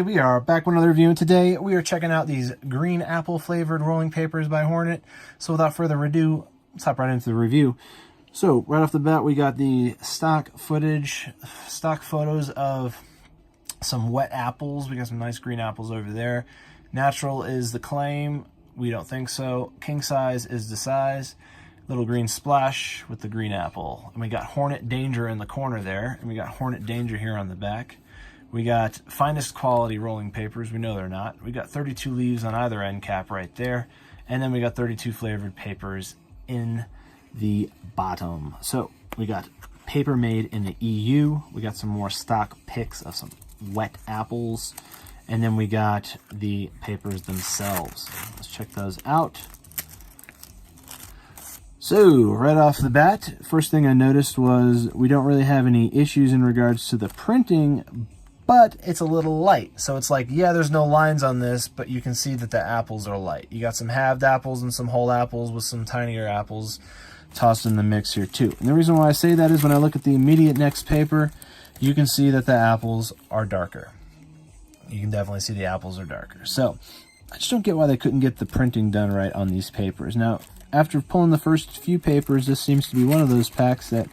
We are back with another review, and today we are checking out these green apple flavored rolling papers by Hornet. So without further ado, let's hop right into the review. So right off the bat, we got the stock photos of some wet apples. We got some nice green apples over there. Natural is the claim. We don't think so. King size is the size. Little green splash with the green apple. And we got Hornet Danger in the corner there, and we got Hornet Danger here on the back. We got finest quality rolling papers. We know they're not. We got 32 leaves on either end cap right there. And then we got 32 flavored papers in the bottom. So we got paper made in the EU. We got some more stock pics of some wet apples. And then we got the papers themselves. Let's check those out. So right off the bat, first thing I noticed was we don't really have any issues in regards to the printing, but it's a little light. So it's like, yeah, there's no lines on this, but you can see that the apples are light. You got some halved apples and some whole apples with some tinier apples tossed in the mix here too. And the reason why I say that is when I look at the immediate next paper, you can see that the apples are darker. You can definitely see the apples are darker. So I just don't get why they couldn't get the printing done right on these papers. Now, after pulling the first few papers, this seems to be one of those packs that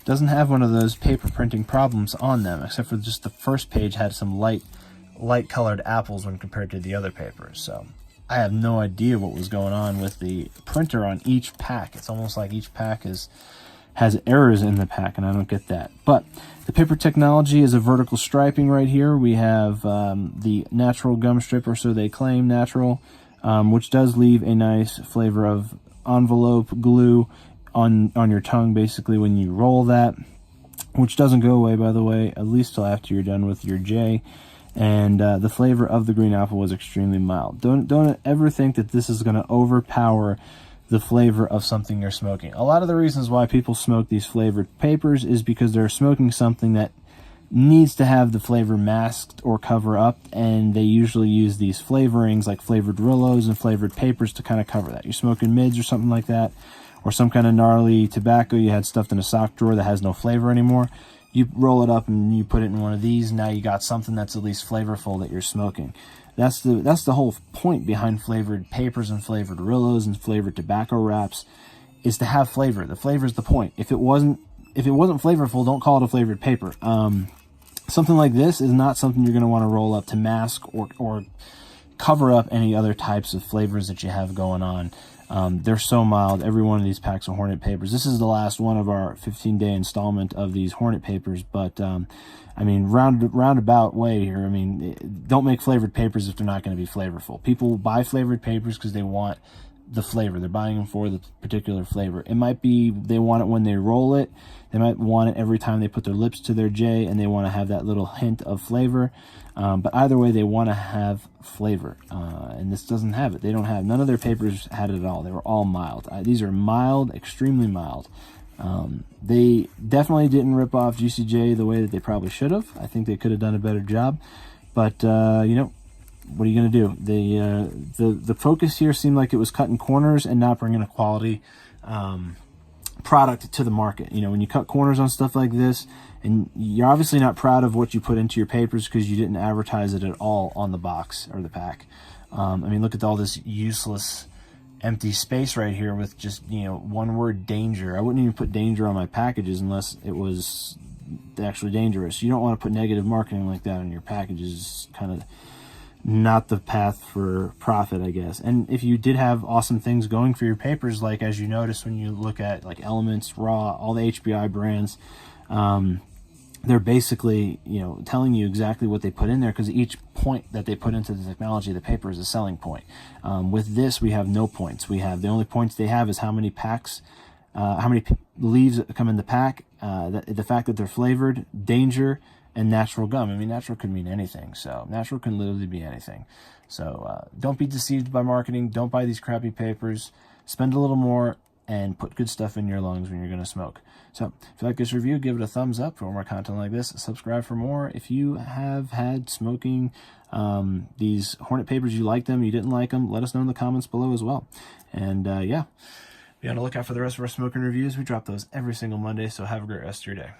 doesn't have one of those paper printing problems on them, except for just the first page had some light colored apples when compared to the other papers. So I have no idea what was going on with the printer on each pack. It's almost like each pack has errors in the pack, and I don't get that. But the paper technology is a vertical striping right here. We have the natural gum strip, or so they claim, natural, which does leave a nice flavor of envelope glue on your tongue basically when you roll that, which doesn't go away, by the way, at least till after you're done with your J. And the flavor of the green apple was extremely mild. Don't ever think that this is going to overpower the flavor of something you're smoking. A lot of the reasons why people smoke these flavored papers is because they're smoking something that needs to have the flavor masked or cover up, and they usually use these flavorings like flavored Rillos and flavored papers to kind of cover that. You're smoking mids or something like that, or some kind of gnarly tobacco you had stuffed in a sock drawer that has no flavor anymore. You roll it up and you put it in one of these, and now you got something that's at least flavorful that you're smoking. That's the whole point behind flavored papers and flavored Rillos and flavored tobacco wraps, is to have flavor. The flavor is the point. If it wasn't flavorful, don't call it a flavored paper. Something like this is not something you're going to want to roll up to mask or cover up any other types of flavors that you have going on. They're so mild. Every one of these packs of Hornet papers. This is the last one of our 15-day installment of these Hornet papers, but I mean, roundabout way here. I mean, don't make flavored papers if they're not going to be flavorful. People buy flavored papers because they want the flavor. They're buying them for the particular flavor. It might be they want it when they roll it. They might want it every time they put their lips to their J, and they want to have that little hint of flavor. But either way, they want to have flavor. And this doesn't have it. They don't have, none of their papers had it at all. They were all mild. These are mild, extremely mild. They definitely didn't rip off GCJ the way that they probably should have. I think they could have done a better job. But, you know, what are you going to do? The focus here seemed like it was cutting corners and not bringing a quality product to the market. You know, when you cut corners on stuff like this, and you're obviously not proud of what you put into your papers because you didn't advertise it at all on the box or the pack. I mean, look at all this useless empty space right here with just, you know, one word, danger. I wouldn't even put danger on my packages unless it was actually dangerous. You don't want to put negative marketing like that on your packages. It's kind of not the path for profit, I guess. And if you did have awesome things going for your papers, like as you notice when you look at like Elements, Raw, all the HBI brands, they're basically, you know, telling you exactly what they put in there, because each point that they put into the technology of the paper is a selling point. With this, we have no points. We have, the only points they have is how many packs, how many leaves come in the pack, the fact that they're flavored, danger, and natural gum. I mean, natural could mean anything. So natural can literally be anything. So don't be deceived by marketing. Don't buy these crappy papers. Spend a little more and put good stuff in your lungs when you're going to smoke. So if you like this review, give it a thumbs up. For more content like this, subscribe for more. If you have had smoking these Hornet papers, you like them, you didn't like them, let us know in the comments below as well. And yeah, be on the lookout for the rest of our smoking reviews. We drop those every single Monday, so have a great rest of your day.